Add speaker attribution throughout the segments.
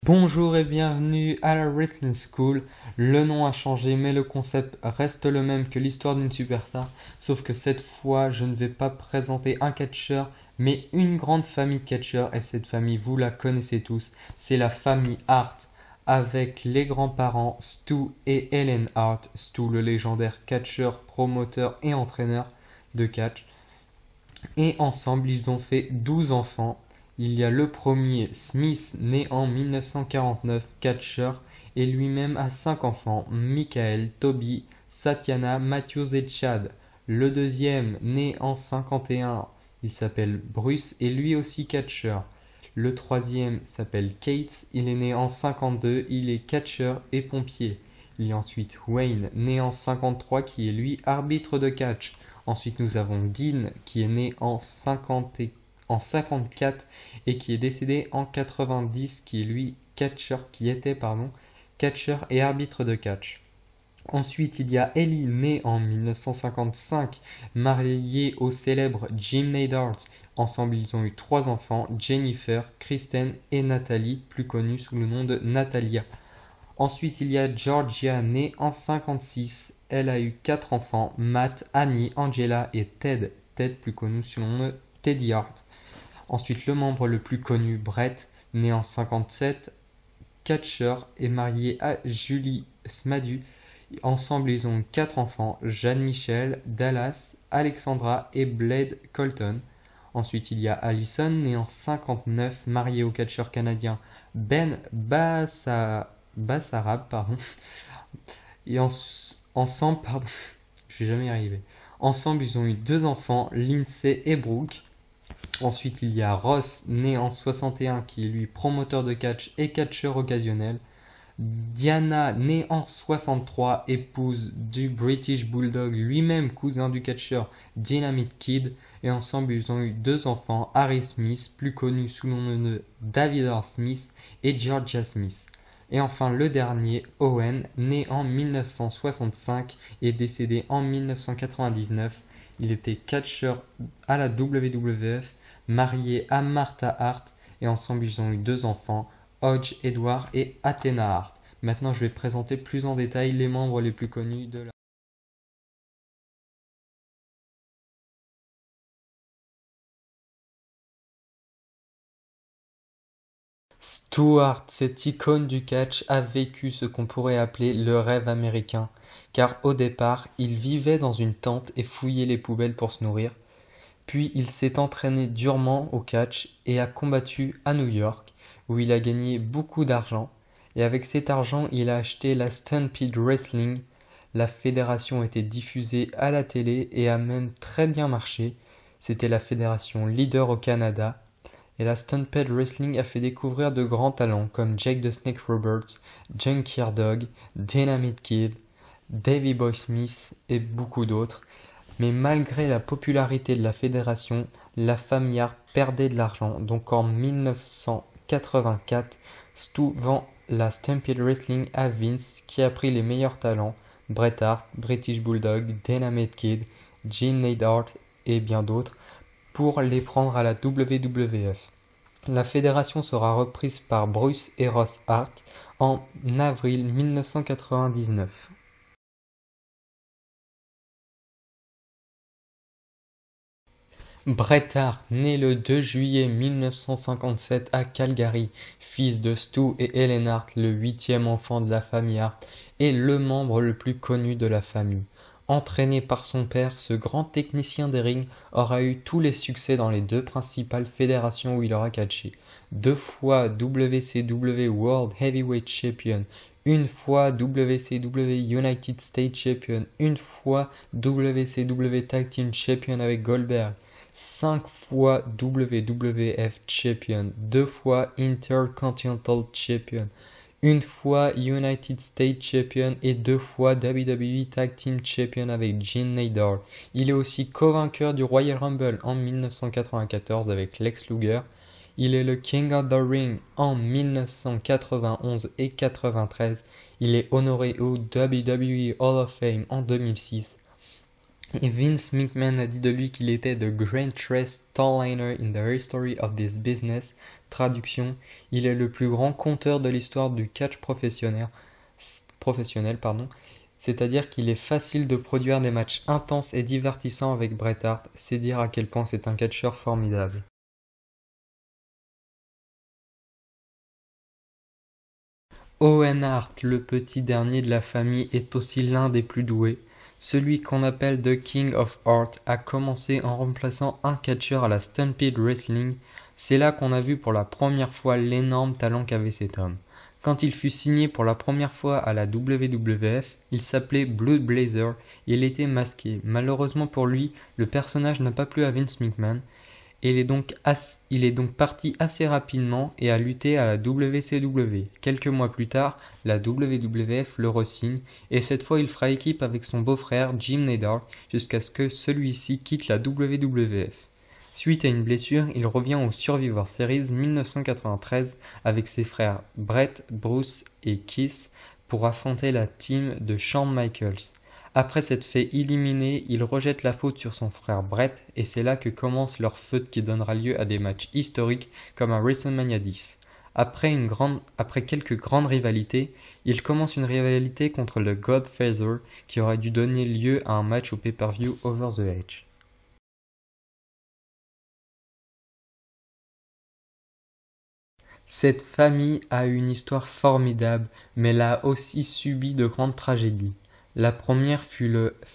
Speaker 1: Bonjour et bienvenue à la Wrestling School. Le nom a changé mais le concept reste le même que l'histoire d'une superstar. Sauf que cette fois je ne vais pas présenter un catcheur mais une grande famille de catcheurs. Et cette famille vous la connaissez tous. C'est la famille Hart avec les grands-parents Stu et Helen Hart. Stu le légendaire catcheur, promoteur et entraîneur de catch. Et ensemble, ils ont fait 12 enfants. Il y a le premier, Smith, né en 1949, catcheur, et lui-même a 5 enfants, Michael, Toby, Satyana, Matthews et Chad. Le deuxième, né en 51, il s'appelle Bruce et lui aussi catcheur. Le troisième s'appelle Kate, il est né en 52, il est catcheur et pompier. Il y a ensuite Wayne, né en 53, qui est lui arbitre de catch. Ensuite, nous avons Dean, qui est né en 54 et qui est décédé en 90, qui est lui catcheur et arbitre de catch. Ensuite, il y a Ellie, née en 1955, mariée au célèbre Jim Neidhart. Ensemble, ils ont eu 3 enfants, Jennifer, Kristen et Natalie, plus connue sous le nom de Natalia. Ensuite, il y a Georgia, née en 56. Elle a eu 4 enfants, Matt, Annie, Angela et Ted. Ted, plus connu sous le nom de Teddy Hart. Ensuite, le membre le plus connu, Brett, né en 57, catcheur, est marié à Julie Smadu. Ensemble, ils ont eu 4 enfants, Jeanne-Michel, Dallas, Alexandra et Blade Colton. Ensuite, il y a Allison, né en 59, marié au catcheur canadien Ben Bassarab, et ensemble, je vais jamais y arriver. Ensemble, ils ont eu 2 enfants, Lindsay et Brooke. Ensuite, il y a Ross, né en 61, qui est lui promoteur de catch et catcheur occasionnel. Diana, née en 63, épouse du British Bulldog, lui-même cousin du catcheur Dynamite Kid. Et ensemble, ils ont eu 2 enfants, Harry Smith, plus connu sous le nom de David R. Smith, et Georgia Smith. Et enfin, le dernier, Owen, né en 1965 et décédé en 1999. Il était catcheur à la WWF, marié à Martha Hart, et ensemble, ils ont eu 2 enfants, Hodge Edward et Athena Hart. Maintenant, je vais présenter plus en détail les membres les plus connus de la... Stuart, cette icône du catch, a vécu ce qu'on pourrait appeler le rêve américain, car au départ, il vivait dans une tente et fouillait les poubelles pour se nourrir. Puis il s'est entraîné durement au catch et a combattu à New York, où il a gagné beaucoup d'argent. Et avec cet argent, il a acheté la Stampede Wrestling. La fédération était diffusée à la télé et a même très bien marché. C'était la fédération leader au Canada. Et la Stampede Wrestling a fait découvrir de grands talents comme Jake the Snake Roberts, Junkyard Dog, Dynamite Kid, Davey Boy Smith et beaucoup d'autres. Mais malgré la popularité de la fédération, la famille Hart perdait de l'argent. Donc en 1984, Stu vend la Stampede Wrestling à Vince, qui a pris les meilleurs talents, Bret Hart, British Bulldog, Dynamite Kid, Jim Neidhart et bien d'autres, pour les prendre à la WWF. La fédération sera reprise par Bruce et Ross Hart en avril 1999. Bret Hart, né le 2 juillet 1957 à Calgary, fils de Stu et Helen Hart, le 8e enfant de la famille Hart, est le membre le plus connu de la famille. Entraîné par son père, ce grand technicien des rings aura eu tous les succès dans les 2 principales fédérations où il aura catché. 2 fois WCW World Heavyweight Champion, 1 fois WCW United States Champion, 1 fois WCW Tag Team Champion avec Goldberg, 5 fois WWF Champion, 2 fois Intercontinental Champion, 1 fois United States Champion et 2 fois WWE Tag Team Champion avec Jim Neidhart. Il est aussi co-vainqueur du Royal Rumble en 1994 avec Lex Luger. Il est le King of the Ring en 1991 et 93. Il est honoré au WWE Hall of Fame en 2006. Et Vince McMahon a dit de lui qu'il était the greatest storyteller in the history of this business. Traduction, il est le plus grand conteur de l'histoire du catch professionnel, c'est-à-dire qu'il est facile de produire des matchs intenses et divertissants avec Bret Hart, c'est dire à quel point c'est un catcheur formidable. Owen Hart, le petit dernier de la famille, est aussi l'un des plus doués. Celui qu'on appelle The King of Heart a commencé en remplaçant un catcheur à la Stampede Wrestling. C'est là qu'on a vu pour la première fois l'énorme talent qu'avait cet homme. Quand il fut signé pour la première fois à la WWF, il s'appelait Blood Blazer et il était masqué. Malheureusement pour lui, le personnage n'a pas plu à Vince McMahon. Et il est donc parti assez rapidement et a lutté à la WCW. Quelques mois plus tard, la WWF le re-signe et cette fois il fera équipe avec son beau-frère Jim Neidhart jusqu'à ce que celui-ci quitte la WWF. Suite à une blessure, il revient au Survivor Series 1993 avec ses frères Brett, Bruce et Keith pour affronter la team de Shawn Michaels. Après s'être fait éliminer, il rejette la faute sur son frère Brett et c'est là que commence leur feud qui donnera lieu à des matchs historiques comme à WrestleMania 10. Après quelques grandes rivalités, il commence une rivalité contre le Godfather qui aurait dû donner lieu à un match au pay-per-view Over the Edge. Cette famille a une histoire formidable, mais elle a aussi subi de grandes tragédies. La première fut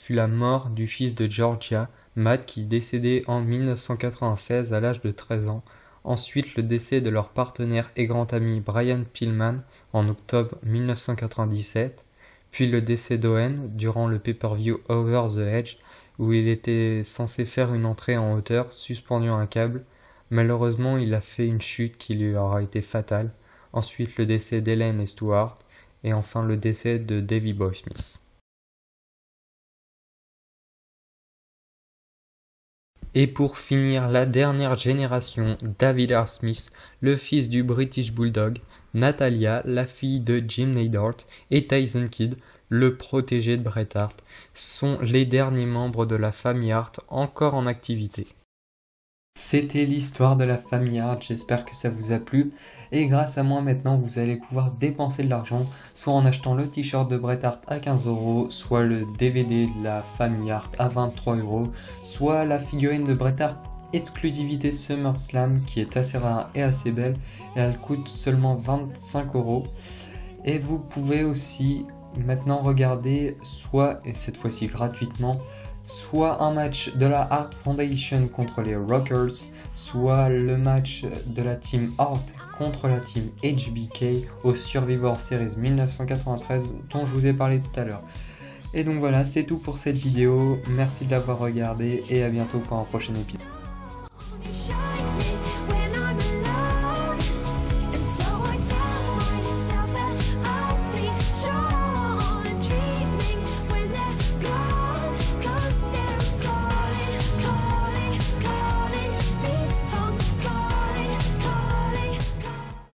Speaker 1: la mort du fils de Georgia, Matt, qui décédait en 1996 à l'âge de 13 ans. Ensuite, le décès de leur partenaire et grand ami Brian Pillman en octobre 1997. Puis le décès d'Owen durant le pay-per-view Over the Edge, où il était censé faire une entrée en hauteur suspendu à un câble. Malheureusement, il a fait une chute qui lui aura été fatale. Ensuite, le décès d'Helen et Stuart. Et enfin, le décès de Davey Boy Smith. Et pour finir, la dernière génération, David R. Smith, le fils du British Bulldog, Natalia, la fille de Jim Neidhart, et Tyson Kidd, le protégé de Bret Hart, sont les derniers membres de la famille Hart encore en activité. C'était l'histoire de la famille Hart, j'espère que ça vous a plu. Et grâce à moi maintenant vous allez pouvoir dépenser de l'argent, soit en achetant le t-shirt de Bret Hart à 15€, soit le DVD de la famille Hart à 23€, soit la figurine de Bret Hart exclusivité SummerSlam qui est assez rare et assez belle. Et elle coûte seulement 25€. Et vous pouvez aussi maintenant regarder, soit, et cette fois-ci gratuitement, soit un match de la Hart Foundation contre les Rockers, soit le match de la team Hart contre la team HBK au Survivor Series 1993 dont je vous ai parlé tout à l'heure. Et donc voilà, c'est tout pour cette vidéo, merci de l'avoir regardé et à bientôt pour un prochain épisode.